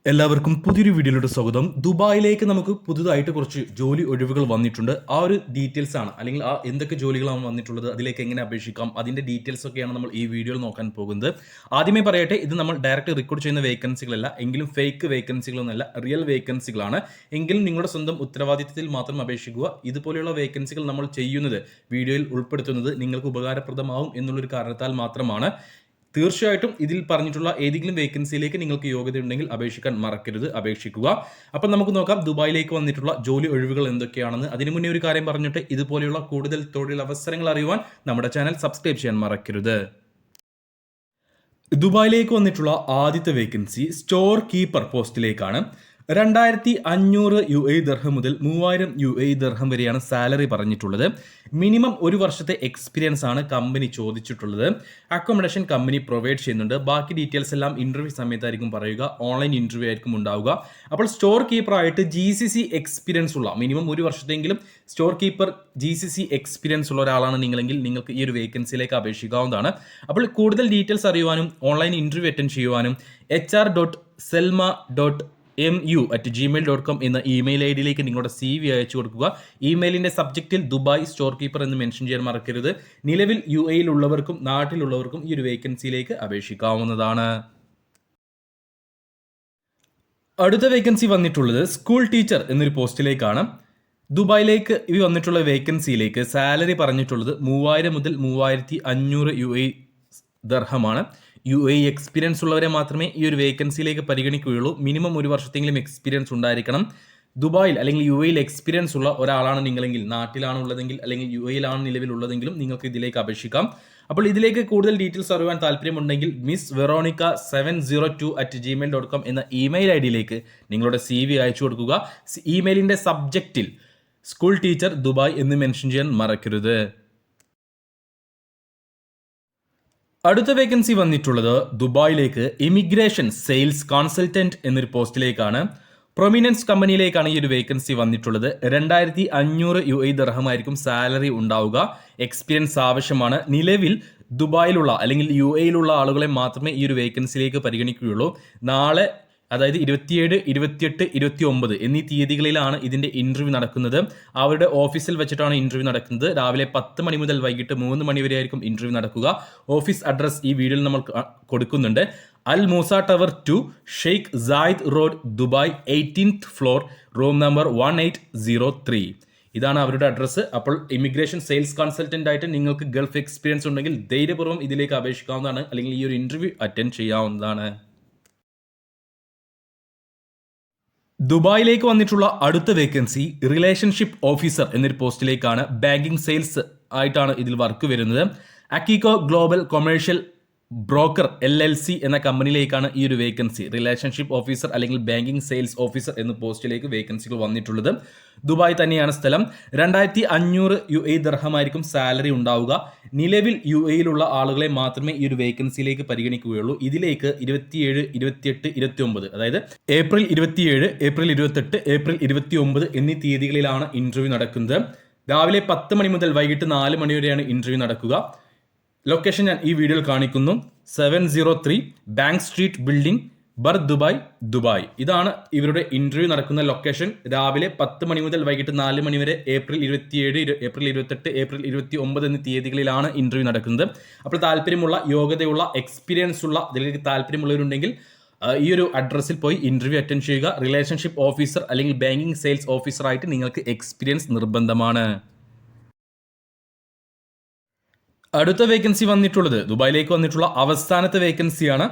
എല്ലാവർക്കും പുതിയൊരു വീഡിയോയിലോട്ട് സ്വാഗതം. ദുബായിലേക്ക് നമുക്ക് പുതുതായിട്ട് കുറച്ച് ജോലി ഒഴിവുകൾ വന്നിട്ടുണ്ട്. ആ ഒരു ഡീറ്റെയിൽസ് ആണ്, അല്ലെങ്കിൽ ആ എന്തൊക്കെ ജോലികളാണ് വന്നിട്ടുള്ളത്, അതിലേക്ക് എങ്ങനെ അപേക്ഷിക്കാം, അതിൻ്റെ ഡീറ്റെയിൽസ് ഒക്കെയാണ് നമ്മൾ ഈ വീഡിയോയിൽ നോക്കാൻ പോകുന്നത്. ആദ്യമേ പറയട്ടെ, ഇത് നമ്മൾ ഡയറക്റ്റ് റിക്രൂട്ട് ചെയ്യുന്ന വേക്കൻസികളല്ല, എങ്കിലും ഫേക്ക് വേക്കൻസികളൊന്നുമല്ല, റിയൽ വേക്കൻസികളാണ്. എങ്കിലും നിങ്ങളുടെ സ്വന്തം ഉത്തരവാദിത്തത്തിൽ മാത്രം അപേക്ഷിക്കുക. ഇതുപോലെയുള്ള വേക്കൻസികൾ നമ്മൾ ചെയ്യുന്നത്, വീഡിയോയിൽ ഉൾപ്പെടുത്തുന്നത് നിങ്ങൾക്ക് ഉപകാരപ്രദമാവും എന്നുള്ളൊരു കാരണത്താൽ മാത്രമാണ്. തീർച്ചയായിട്ടും ഇതിൽ പറഞ്ഞിട്ടുള്ള ഏതെങ്കിലും വേക്കൻസിയിലേക്ക് നിങ്ങൾക്ക് യോഗ്യത ഉണ്ടെങ്കിൽ അപേക്ഷിക്കാൻ മറക്കരുത്, അപേക്ഷിക്കുക. അപ്പം നമുക്ക് നോക്കാം ദുബായിലേക്ക് വന്നിട്ടുള്ള ജോലി ഒഴിവുകൾ എന്തൊക്കെയാണെന്ന്. അതിനു മുന്നേ ഒരു കാര്യം പറഞ്ഞിട്ട്, ഇതുപോലെയുള്ള കൂടുതൽ തൊഴിൽ അവസരങ്ങൾ അറിയുവാൻ നമ്മുടെ ചാനൽ സബ്സ്ക്രൈബ് ചെയ്യാൻ മറക്കരുത്. ദുബായിലേക്ക് വന്നിട്ടുള്ള ആദ്യത്തെ വേക്കൻസി സ്റ്റോർ കീപ്പർ പോസ്റ്റിലേക്കാണ്. 2500 UAE ദർഹം മുതൽ 3000 UAE ദർഹം വരെയാണ് സാലറി പറഞ്ഞിട്ടുള്ളത്. മിനിമം ഒരു വർഷത്തെ എക്സ്പീരിയൻസ് ആണ് കമ്പനി ചോദിച്ചിട്ടുള്ളത്. അക്കോമഡേഷൻ കമ്പനി പ്രൊവൈഡ് ചെയ്യുന്നുണ്ട്. ബാക്കി ഡീറ്റെയിൽസ് എല്ലാം ഇന്റർവ്യൂ സമയത്തായിരിക്കും പറയുക, ഓൺലൈൻ ഇന്റർവ്യൂ ആയിരിക്കും ഉണ്ടാവുക. അപ്പോൾ സ്റ്റോർ കീപ്പർ ആയിട്ട് GCC എക്സ്പീരിയൻസ് ഉള്ള, മിനിമം ഒരു വർഷത്തെങ്കിലും സ്റ്റോർ കീപ്പർ GCC എക്സ്പീരിയൻസ് ഉള്ള ഒരാളാണ് നിങ്ങളെങ്കിൽ നിങ്ങൾക്ക് ഈ ഒരു വേക്കൻസിയിലേക്ക് അപേക്ഷിക്കാവുന്നതാണ്. അപ്പോൾ കൂടുതൽ ഡീറ്റെയിൽസ് അറിയുവാനും ഓൺലൈൻ ഇന്റർവ്യൂ അറ്റൻഡ് ചെയ്യുവാനും hr.selma.mu@gmail.com എന്ന ഇമെയിൽ ഐഡിയിലേക്ക് നിങ്ങളുടെ CV അയച്ചു കൊടുക്കുക. ഇമെയിലിന്റെ സബ്ജക്റ്റിൽ ദുബായ് സ്റ്റോർ കീപ്പർ എന്ന് മെൻഷൻ ചെയ്യാൻ മറക്കരുത്. നിലവിൽ UAE ഉള്ളവർക്കും നാട്ടിലുള്ളവർക്കും ഈ ഒരു വേക്കൻസിയിലേക്ക് അപേക്ഷിക്കാവുന്നതാണ്. അടുത്ത വേക്കൻസി വന്നിട്ടുള്ളത് സ്കൂൾ ടീച്ചർ എന്നൊരു പോസ്റ്റിലേക്കാണ്. ദുബായിലേക്ക് ഈ വന്നിട്ടുള്ള വേക്കൻസിയിലേക്ക് സാലറി പറഞ്ഞിട്ടുള്ളത് 3000 മുതൽ 3500 UAE ദർഹമാണ്. UAE എക്സ്പീരിയൻസ് ഉള്ളവരെ മാത്രമേ ഈ ഒരു വേക്കൻസിയിലേക്ക് പരിഗണിക്കുകയുള്ളൂ. മിനിമം ഒരു വർഷത്തെങ്കിലും എക്സ്പീരിയൻസ് ഉണ്ടായിരിക്കണം. ദുബായിൽ അല്ലെങ്കിൽ UAEയിൽ എക്സ്പീരിയൻസ് ഉള്ള ഒരാളാണ് നിങ്ങളെങ്കിൽ, നാട്ടിലാണ് ഉള്ളതെങ്കിൽ അല്ലെങ്കിൽ UAEയിലാണ് നിലവിലുള്ളതെങ്കിലും നിങ്ങൾക്ക് ഇതിലേക്ക് അപേക്ഷിക്കാം. അപ്പോൾ ഇതിലേക്ക് കൂടുതൽ ഡീറ്റെയിൽസ് അറിയാൻ താല്പര്യമുണ്ടെങ്കിൽ miss.veronica702@gmail.com എന്ന ഇമെയിൽ ഐഡിയിലേക്ക് നിങ്ങളുടെ CV അയച്ചു കൊടുക്കുക. ഇമെയിലിന്റെ സബ്ജക്റ്റിൽ സ്കൂൾ ടീച്ചർ ദുബായ് എന്ന് മെൻഷൻ ചെയ്യാൻ മറക്കരുത്. അടുത്ത വേക്കൻസി വന്നിട്ടുള്ളത് ദുബായിലേക്ക് ഇമിഗ്രേഷൻ സെയിൽസ് കൺസൾട്ടന്റ് എന്നൊരു പോസ്റ്റിലേക്കാണ്. പ്രൊമിനൻസ് കമ്പനിയിലേക്കാണ് ഈ ഒരു വേക്കൻസി വന്നിട്ടുള്ളത്. 2500 UAE ദർഹമായിരിക്കും സാലറി ഉണ്ടാവുക. എക്സ്പീരിയൻസ് ആവശ്യമാണ്. നിലവിൽ ദുബായിലുള്ള അല്ലെങ്കിൽ UAEയിലുള്ള ആളുകളെ മാത്രമേ ഈ ഒരു വേക്കൻസിയിലേക്ക് പരിഗണിക്കുകയുള്ളൂ. നാളെ, അതായത് 27, 28, 29 എന്നീ തീയതികളിലാണ് ഇതിൻ്റെ ഇൻ്റർവ്യൂ നടക്കുന്നത്. അവരുടെ ഓഫീസിൽ വെച്ചിട്ടാണ് ഇൻ്റർവ്യൂ നടക്കുന്നത്. രാവിലെ 10 മണി മുതൽ വൈകിട്ട് 3 മണി വരെ ആയിരിക്കും ഇൻ്റർവ്യൂ നടക്കുക. ഓഫീസ് അഡ്രസ് ഈ വീഡിയോയിൽ നമ്മൾ കൊടുക്കുന്നുണ്ട്. Al Moosa tower 2, Sheikh Zayed road, Dubai, 18th floor, room number 1803. ഇതാണ് അവരുടെ അഡ്രസ്സ്. അപ്പോൾ ഇമിഗ്രേഷൻ സെയിൽസ് കൺസൾട്ടൻ്റ് ആയിട്ട് നിങ്ങൾക്ക് ഗൾഫ് എക്സ്പീരിയൻസ് ഉണ്ടെങ്കിൽ ധൈര്യപൂർവ്വം ഇതിലേക്ക് അപേക്ഷിക്കാവുന്നതാണ്, അല്ലെങ്കിൽ ഈ ഒരു ഇൻ്റർവ്യൂ അറ്റൻഡ് ചെയ്യാവുന്നതാണ്. ദുബായിലേക്ക് വന്നിട്ടുള്ള അടുത്ത വേക്കൻസി റിലേഷൻഷിപ്പ് ഓഫീസർ എന്നൊരു പോസ്റ്റിലേക്കാണ്. ബാങ്കിങ് സെയിൽസ് ആയിട്ടാണ് ഇതിൽ വർക്ക് വരുന്നത്. അക്കിക്കോ ഗ്ലോബൽ കൊമേഴ്ഷ്യൽ ബ്രോക്കർ LLC എന്ന കമ്പനിയിലേക്കാണ് ഈ ഒരു വേക്കൻസി, റിലേഷൻഷിപ്പ് ഓഫീസർ അല്ലെങ്കിൽ ബാങ്കിങ് സെയിൽസ് ഓഫീസർ എന്ന പോസ്റ്റിലേക്ക് വേക്കൻസികൾ വന്നിട്ടുള്ളത്. ദുബായ് തന്നെയാണ് സ്ഥലം. 2500 UAE ദർഹമായിരിക്കും സാലറി ഉണ്ടാവുക. നിലവിൽ UAEയിലുള്ള ആളുകളെ മാത്രമേ ഈ ഒരു വേക്കൻസിയിലേക്ക് പരിഗണിക്കുകയുള്ളൂ. ഇതിലേക്ക് 27, 28, 29, അതായത് ഏപ്രിൽ 27, ഏപ്രിൽ 28, ഏപ്രിൽ 29 എന്നീ തീയതികളിലാണ് ഇൻ്റർവ്യൂ നടക്കുന്നത്. രാവിലെ 10 മണി മുതൽ വൈകിട്ട് 4 മണി വരെയാണ് ഇൻ്റർവ്യൂ നടക്കുക. ലൊക്കേഷൻ ഞാൻ ഈ വീഡിയോയിൽ കാണിക്കുന്നു. 703 ബാങ്ക് സ്ട്രീറ്റ് ബിൽഡിംഗ്, ബർ ദുബായ്, ദുബായ്. ഇതാണ് ഇവരുടെ ഇൻ്റർവ്യൂ നടക്കുന്ന ലൊക്കേഷൻ. രാവിലെ 10 മണി മുതൽ വൈകിട്ട് 4 മണി വരെ ഏപ്രിൽ 27, ഏപ്രിൽ 28, ഏപ്രിൽ 29 എന്നീ തീയതികളിലാണ് ഇൻ്റർവ്യൂ നടക്കുന്നത്. അപ്പോൾ താല്പര്യമുള്ള, യോഗ്യതയുള്ള, എക്സ്പീരിയൻസ് ഉള്ള, ഇതിലേക്ക് താല്പര്യമുള്ളവരുണ്ടെങ്കിൽ ഈ ഒരു അഡ്രസ്സിൽ പോയി ഇൻ്റർവ്യൂ അറ്റൻഡ് ചെയ്യുക. റിലേഷൻഷിപ്പ് ഓഫീസർ അല്ലെങ്കിൽ ബാങ്കിങ് സെയിൽസ് ഓഫീസറായിട്ട് നിങ്ങൾക്ക് എക്സ്പീരിയൻസ് നിർബന്ധമാണ്. അടുത്ത വേക്കൻസി വന്നിട്ടുള്ളത് ദുബായിലേക്ക് വന്നിട്ടുള്ള അവസാനത്തെ വേക്കൻസിയാണ്.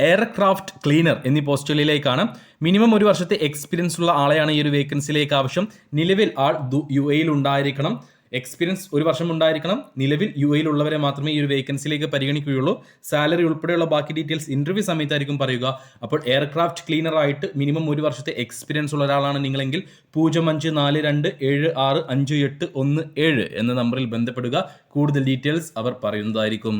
എയർക്രാഫ്റ്റ് ക്ലീനർ എന്നീ പോസ്റ്റുകളിലേക്കാണ്. മിനിമം ഒരു വർഷത്തെ എക്സ്പീരിയൻസ് ഉള്ള ആളെയാണ് ഈ ഒരു വേക്കൻസിയിലേക്ക് ആവശ്യം. നിലവിൽ ആൾ UAEയിൽ ഉണ്ടായിരിക്കണം. എക്സ്പീരിയൻസ് ഒരു വർഷം ഉണ്ടായിരിക്കണം. നിലവിൽ UAEയിൽ ഉള്ളവരെ മാത്രമേ ഈ ഒരു വേക്കൻസിയിലേക്ക് പരിഗണിക്കുകയുള്ളൂ. സാലറി ഉൾപ്പെടെയുള്ള ബാക്കി ഡീറ്റെയിൽസ് ഇൻ്റർവ്യൂ സമയത്തായിരിക്കും പറയുക. അപ്പോൾ എയർക്രാഫ്റ്റ് ക്ലീനർ ആയിട്ട് മിനിമം ഒരു വർഷത്തെ എക്സ്പീരിയൻസ് ഉള്ള ഒരാളാണ് നിങ്ങളെങ്കിൽ 0542765817 എന്ന നമ്പറിൽ ബന്ധപ്പെടുക. കൂടുതൽ ഡീറ്റെയിൽസ് അവർ പറയുന്നതായിരിക്കും.